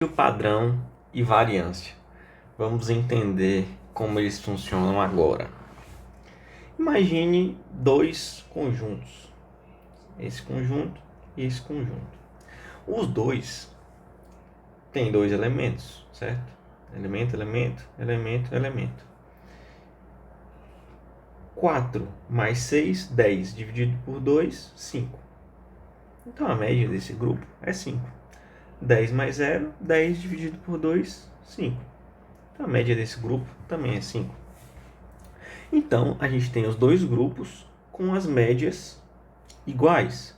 Padrão e variância. Vamos entender como eles funcionam agora. Imagine dois conjuntos, esse conjunto e esse conjunto. Os dois têm dois elementos, certo? Elemento, elemento, elemento, elemento. 4 mais 6, 10, dividido por 2, 5. Então a média desse grupo é 5. 10 mais 0, 10 dividido por 2, 5. Então a média desse grupo também é 5. Então a gente tem os dois grupos com as médias iguais.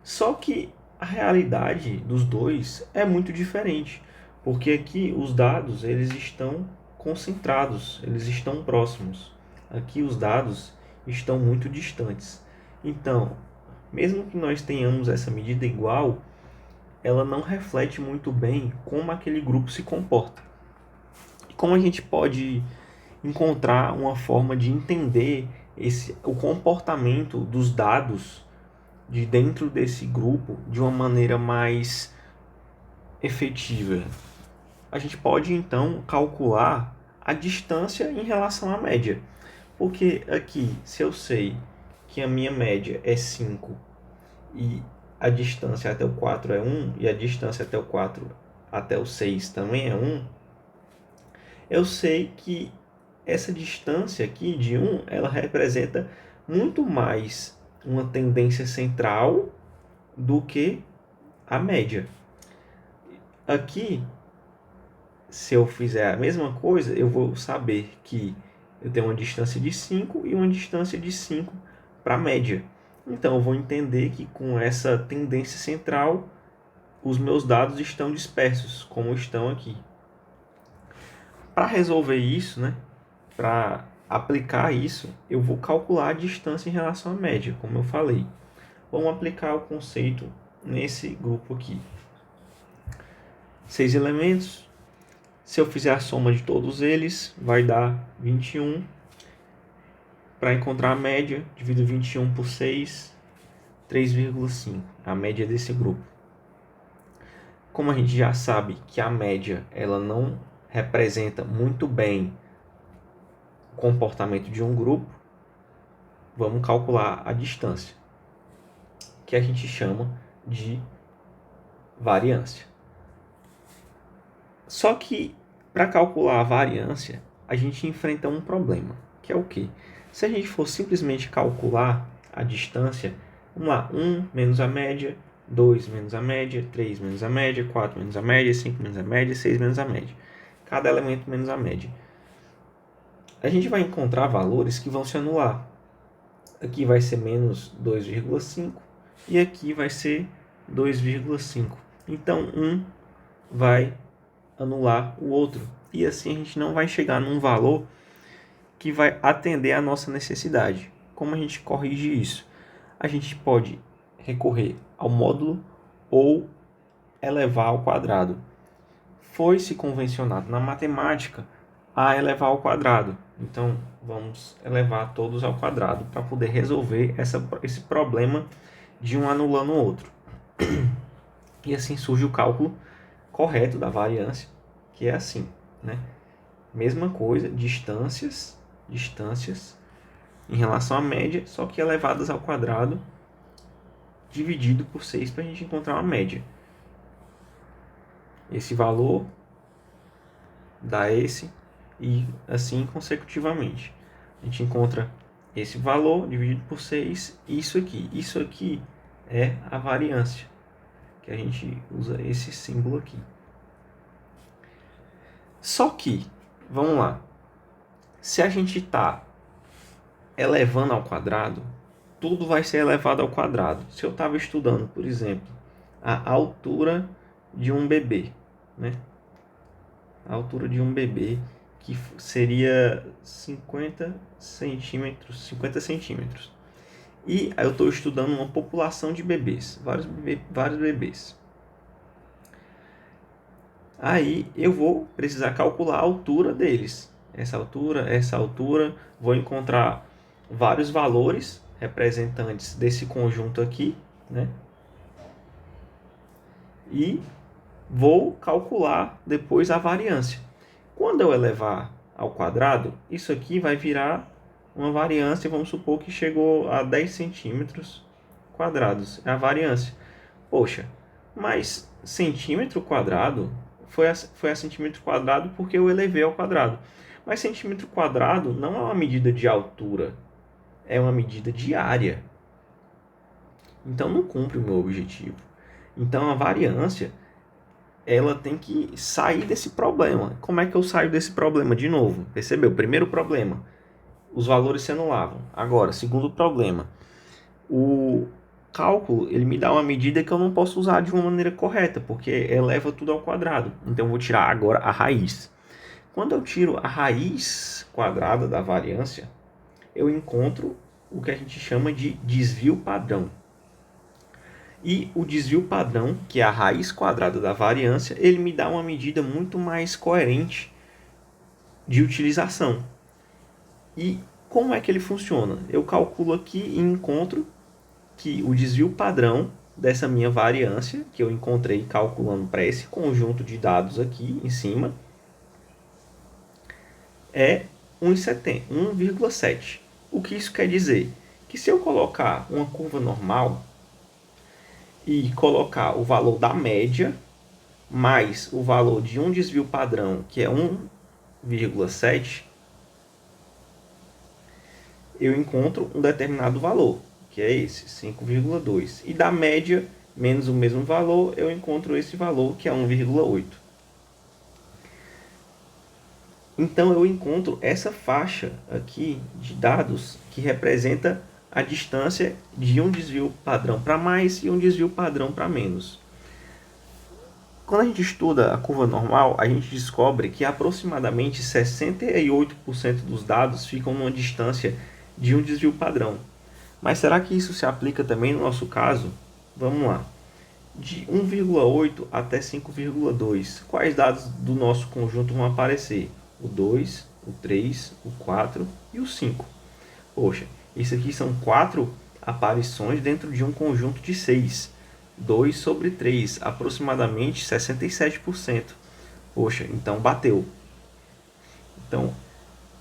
Só que a realidade dos dois é muito diferente, porque aqui os dados eles estão concentrados, eles estão próximos. Aqui os dados estão muito distantes. Então, mesmo que nós tenhamos essa medida igual, ela não reflete muito bem como aquele grupo se comporta. E como a gente pode encontrar uma forma de entender o comportamento dos dados de dentro desse grupo de uma maneira mais efetiva? A gente pode então calcular a distância em relação à média. Porque aqui, se eu sei que a minha média é 5 e a distância até o 4 é 1 e a distância até o 4 até o 6 também é 1, eu sei que essa distância aqui de 1, ela representa muito mais uma tendência central do que a média. Aqui, se eu fizer a mesma coisa, eu vou saber que eu tenho uma distância de 5 e uma distância de 5 para a média. Então, eu vou entender que com essa tendência central, os meus dados estão dispersos, como estão aqui. Para resolver isso, né, para aplicar isso, eu vou calcular a distância em relação à média, como eu falei. Vamos aplicar o conceito nesse grupo aqui. 6 elementos. Se eu fizer a soma de todos eles, vai dar 21. Para encontrar a média, divido 21 por 6, 3,5. A média desse grupo. Como a gente já sabe que a média ela não representa muito bem o comportamento de um grupo, vamos calcular a distância, que a gente chama de variância. Só que para calcular a variância, a gente enfrenta um problema, que é o quê? Se a gente for simplesmente calcular a distância, vamos lá, 1 menos a média, 2 menos a média, 3 menos a média, 4 menos a média, 5 menos a média, 6 menos a média. Cada elemento menos a média. A gente vai encontrar valores que vão se anular. Aqui vai ser menos 2,5 e aqui vai ser 2,5. Então, um vai anular o outro. E assim a gente não vai chegar num valor que vai atender à nossa necessidade. Como a gente corrige isso? A gente pode recorrer ao módulo ou elevar ao quadrado. Foi-se convencionado na matemática a elevar ao quadrado. Então, vamos elevar todos ao quadrado para poder resolver esse problema de um anulando o outro. E assim surge o cálculo correto da variância, que é assim, né? Mesma coisa, distâncias em relação à média, só que elevadas ao quadrado, dividido por 6 para a gente encontrar uma média. Esse valor dá esse e assim consecutivamente. A gente encontra esse valor dividido por 6 e isso aqui. Isso aqui é a variância, que a gente usa esse símbolo aqui. Só que, vamos lá, se a gente está elevando ao quadrado, tudo vai ser elevado ao quadrado. Se eu estava estudando, por exemplo, a altura de um bebê, né? A altura de um bebê, que seria 50 centímetros. E eu estou estudando uma população de bebês, vários bebês. Aí eu vou precisar calcular a altura deles. Essa altura, vou encontrar vários valores representantes desse conjunto aqui, né? E vou calcular depois a variância. Quando eu elevar ao quadrado, isso aqui vai virar uma variância, vamos supor que chegou a 10 centímetros quadrados, é a variância. Poxa, mas centímetro quadrado foi a centímetro quadrado porque eu elevei ao quadrado. Mas centímetro quadrado não é uma medida de altura, é uma medida de área. Então não cumpre o meu objetivo. Então a variância, ela tem que sair desse problema. Como é que eu saio desse problema de novo? Percebeu? Primeiro problema, os valores se anulavam. Agora, segundo problema, o cálculo ele me dá uma medida que eu não posso usar de uma maneira correta, porque eleva tudo ao quadrado. Então eu vou tirar agora a raiz. Quando eu tiro a raiz quadrada da variância, eu encontro o que a gente chama de desvio padrão. E o desvio padrão, que é a raiz quadrada da variância, ele me dá uma medida muito mais coerente de utilização. E como é que ele funciona? Eu calculo aqui e encontro que o desvio padrão dessa minha variância, que eu encontrei calculando para esse conjunto de dados aqui em cima, é 1,7. O que isso quer dizer? Que se eu colocar uma curva normal e colocar o valor da média mais o valor de um desvio padrão, que é 1,7, eu encontro um determinado valor, que é esse, 5,2. E da média menos o mesmo valor, eu encontro esse valor, que é 1,8. Então eu encontro essa faixa aqui de dados que representa a distância de um desvio padrão para mais e um desvio padrão para menos. Quando a gente estuda a curva normal, a gente descobre que aproximadamente 68% dos dados ficam numa distância de um desvio padrão. Mas será que isso se aplica também no nosso caso? Vamos lá. De 1,8 até 5,2, quais dados do nosso conjunto vão aparecer? O 2, o 3, o 4 e o 5. Poxa, isso aqui são 4 aparições dentro de um conjunto de 6. 2 sobre 3, aproximadamente 67%. Poxa, então bateu. Então,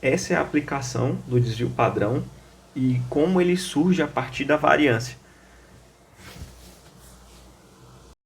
essa é a aplicação do desvio padrão e como ele surge a partir da variância.